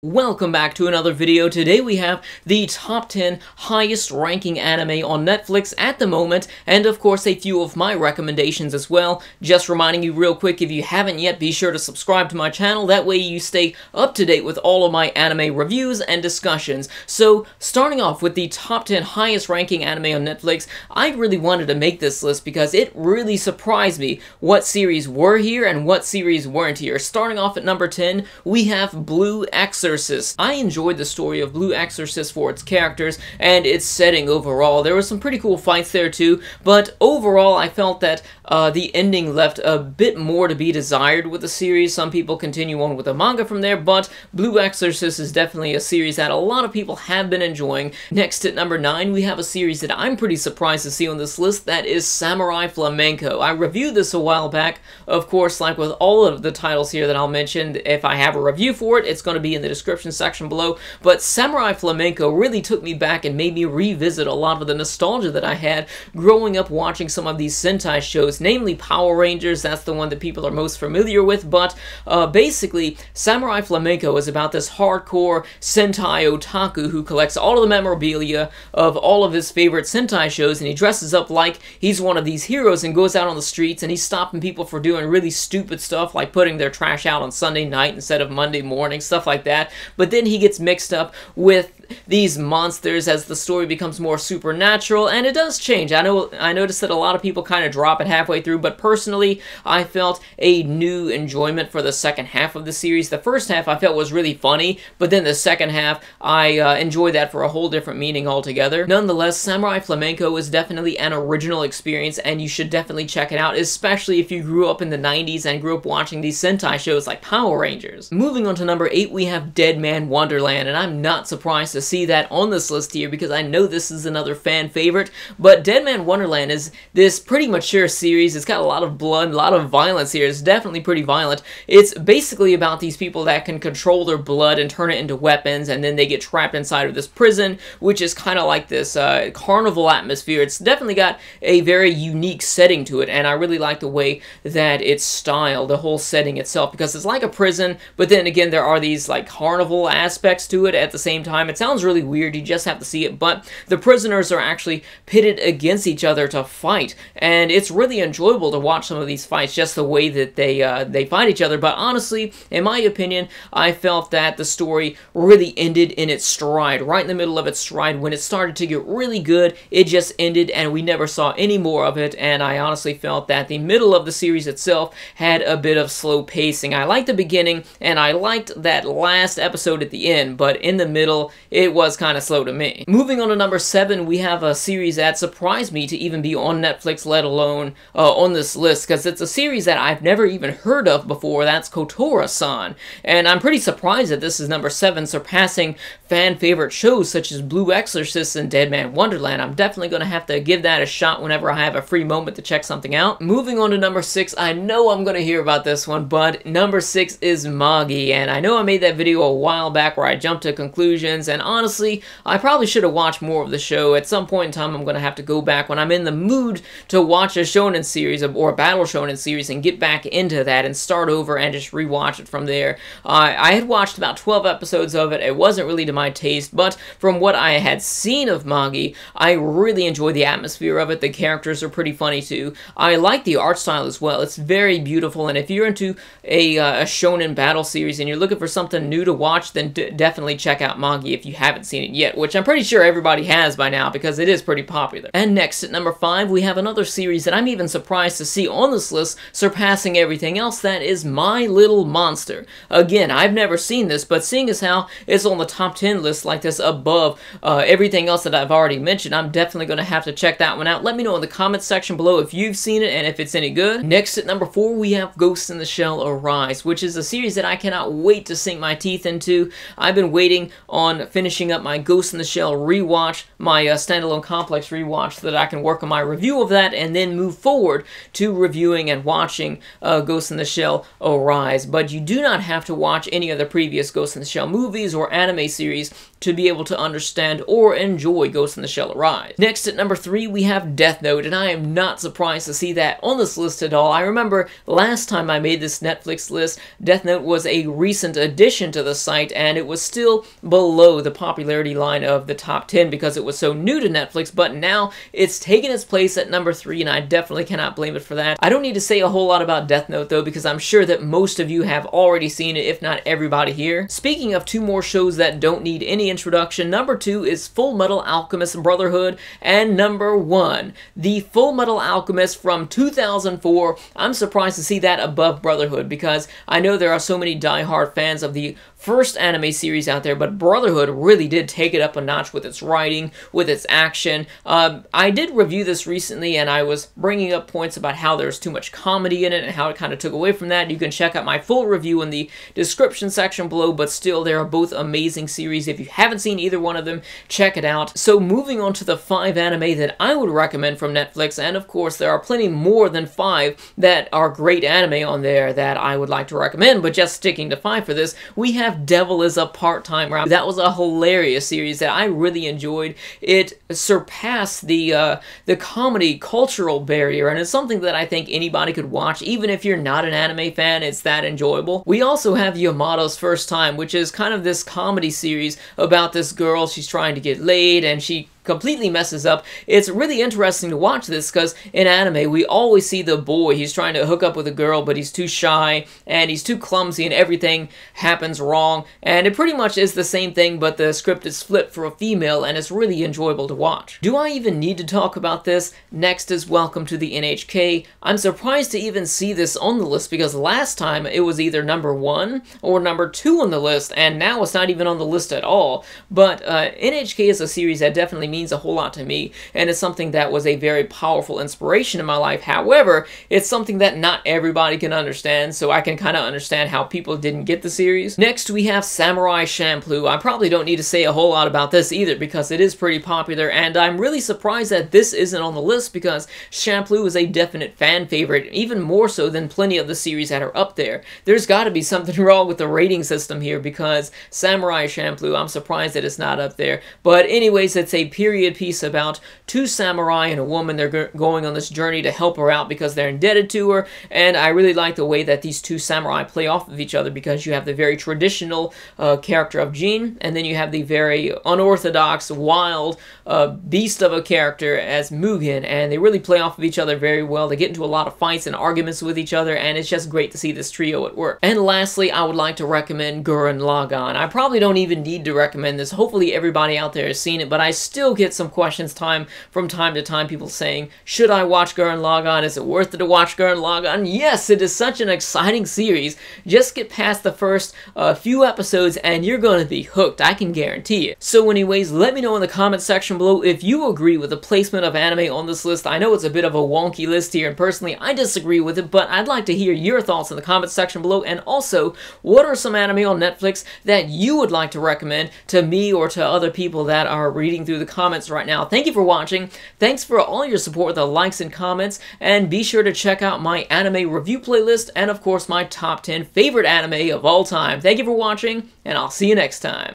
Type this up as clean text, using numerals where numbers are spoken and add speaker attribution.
Speaker 1: Welcome back to another video. Today we have the top 10 highest ranking anime on Netflix at the moment, and of course a few of my recommendations as well. Just reminding you real quick, if you haven't yet, be sure to subscribe to my channel, that way you stay up to date with all of my anime reviews and discussions. So, starting off with the top 10 highest ranking anime on Netflix, I really wanted to make this list because it really surprised me what series were here and what series weren't here. Starting off at number 10, we have Blue Exorcist. I enjoyed the story of Blue Exorcist for its characters and its setting overall. There were some pretty cool fights there too, but overall I felt that the ending left a bit more to be desired with the series. Some people continue on with the manga from there, but Blue Exorcist is definitely a series that a lot of people have been enjoying. Next at number 9, we have a series that I'm pretty surprised to see on this list, that is Samurai Flamenco. I reviewed this a while back. Of course, like with all of the titles here that I'll mention, if I have a review for it, it's going to be in the description section below, but Samurai Flamenco really took me back and made me revisit a lot of the nostalgia that I had growing up watching some of these Sentai shows, namely Power Rangers. That's the one that people are most familiar with, but basically Samurai Flamenco is about this hardcore Sentai otaku who collects all of the memorabilia of all of his favorite Sentai shows, and he dresses up like he's one of these heroes and goes out on the streets and he's stopping people for doing really stupid stuff like putting their trash out on Sunday night instead of Monday morning, stuff like that. But then he gets mixed up with these monsters as the story becomes more supernatural, and it does change. I noticed that a lot of people kind of drop it halfway through, but personally, I felt a new enjoyment for the second half of the series. The first half I felt was really funny, but then the second half, I enjoyed that for a whole different meaning altogether. Nonetheless, Samurai Flamenco is definitely an original experience, and you should definitely check it out, especially if you grew up in the 90s and grew up watching these Sentai shows like Power Rangers. Moving on to number 8, we have Deadman Wonderland, and I'm not surprised to see that on this list here because I know this is another fan favorite, but Deadman Wonderland is this pretty mature series. It's got a lot of blood, a lot of violence here. It's definitely pretty violent. It's basically about these people that can control their blood and turn it into weapons, and then they get trapped inside of this prison, which is kind of like this carnival atmosphere. It's definitely got a very unique setting to it, and I really like the way that it's styled, the whole setting itself, because it's like a prison, but then again there are these like carnival aspects to it at the same time. It sounds really weird, you just have to see it, but the prisoners are actually pitted against each other to fight, and it's really enjoyable to watch some of these fights, just the way that they fight each other. But honestly, in my opinion, I felt that the story really ended in its stride, right in the middle of its stride. When it started to get really good, it just ended and we never saw any more of it, and I honestly felt that the middle of the series itself had a bit of slow pacing. I liked the beginning, and I liked that last episode at the end, but in the middle, it was kind of slow to me. Moving on to number 7, we have a series that surprised me to even be on Netflix, let alone on this list, because it's a series that I've never even heard of before. That's Kotora-san, and I'm pretty surprised that this is number 7, surpassing fan favorite shows such as Blue Exorcist and Deadman Wonderland. I'm definitely going to have to give that a shot whenever I have a free moment to check something out. Moving on to number 6, I know I'm going to hear about this one, but number 6 is Magi, and I know I made that video a while back where I jumped to conclusions, and honestly, I probably should have watched more of the show. At some point in time, I'm going to have to go back when I'm in the mood to watch a shonen series or a battle shonen series and get back into that and start over and just rewatch it from there. I had watched about 12 episodes of it. It wasn't really to my taste, but from what I had seen of Magi, I really enjoyed the atmosphere of it. The characters are pretty funny too. I like the art style as well. It's very beautiful, and if you're into a shonen battle series and you're looking for something new to watch, then definitely check out Magi if you haven't seen it yet, which I'm pretty sure everybody has by now because it is pretty popular. And next at number 5, we have another series that I'm even surprised to see on this list, surpassing everything else. That is My Little Monster. Again, I've never seen this, but seeing as how it's on the top 10 list like this above everything else that I've already mentioned, I'm definitely going to have to check that one out. Let me know in the comments section below if you've seen it and if it's any good. Next at number 4, we have Ghost in the Shell Arise, which is a series that I cannot wait to sink my teeth into. I've been waiting on finishing up my Ghost in the Shell rewatch, my standalone complex rewatch, so that I can work on my review of that and then move forward to reviewing and watching Ghost in the Shell Arise. But you do not have to watch any of the previous Ghost in the Shell movies or anime series to be able to understand or enjoy Ghost in the Shell Arise. Next, at number 3, we have Death Note, and I am not surprised to see that on this list at all. I remember last time I made this Netflix list, Death Note was a recent addition to the site, and it was still below the popularity line of the top 10 because it was so new to Netflix, but now it's taken its place at number 3, and I definitely cannot blame it for that. I don't need to say a whole lot about Death Note, though, because I'm sure that most of you have already seen it, if not everybody here. Speaking of 2 more shows that don't need any introduction, number 2 is Fullmetal Alchemist Brotherhood, and number 1, the Fullmetal Alchemist from 2004. I'm surprised to see that above Brotherhood because I know there are so many die-hard fans of the first anime series out there, but Brotherhood really did take it up a notch with its writing, with its action. I did review this recently, and I was bringing up points about how there's too much comedy in it and how it kind of took away from that. You can check out my full review in the description section below, but still, they are both amazing series. If you haven't seen either one of them, check it out. So moving on to the 5 anime that I would recommend from Netflix, and of course, there are plenty more than 5 that are great anime on there that I would like to recommend, but just sticking to 5 for this, we have Devil is a Part-Time Rapper. That was a hilarious series that I really enjoyed. It surpassed the comedy cultural barrier, and it's something that I think anybody could watch, even if you're not an anime fan. It's that enjoyable. We also have Yamada's First Time, which is kind of this comedy series about this girl. She's trying to get laid, and she completely messes up. It's really interesting to watch this because in anime we always see the boy. He's trying to hook up with a girl, but he's too shy and he's too clumsy and everything happens wrong. And it pretty much is the same thing, but the script is flipped for a female, and it's really enjoyable to watch. Do I even need to talk about this? Next is Welcome to the NHK. I'm surprised to even see this on the list because last time it was either number 1 or number 2 on the list, and now it's not even on the list at all. But NHK is a series that definitely means a whole lot to me, and it's something that was a very powerful inspiration in my life. However, it's something that not everybody can understand, so I can kind of understand how people didn't get the series. Next, we have Samurai Champloo. I probably don't need to say a whole lot about this either because it is pretty popular, and I'm really surprised that this isn't on the list because Champloo is a definite fan favorite, even more so than plenty of the series that are up there. There's got to be something wrong with the rating system here because Samurai Champloo, I'm surprised that it's not up there. But anyways, it's a period piece about 2 samurai and a woman. They're going on this journey to help her out because they're indebted to her, and I really like the way that these 2 samurai play off of each other because you have the very traditional character of Jin, and then you have the very unorthodox, wild beast of a character as Mugen, and they really play off of each other very well. They get into a lot of fights and arguments with each other, and it's just great to see this trio at work. And lastly, I would like to recommend Gurren Lagann. I probably don't even need to recommend this. Hopefully everybody out there has seen it, but I still get some questions from time to time, people saying, should I watch Gurren Lagann? Is it worth it to watch Gurren Lagann? Yes, it is such an exciting series. Just get past the first few episodes and you're going to be hooked, I can guarantee it. So anyways, let me know in the comment section below if you agree with the placement of anime on this list. I know it's a bit of a wonky list here, and personally I disagree with it, but I'd like to hear your thoughts in the comment section below, and also, what are some anime on Netflix that you would like to recommend to me or to other people that are reading through the comments right now. Thank you for watching. Thanks for all your support with the likes and comments, and be sure to check out my anime review playlist and of course my top 10 favorite anime of all time. Thank you for watching, and I'll see you next time.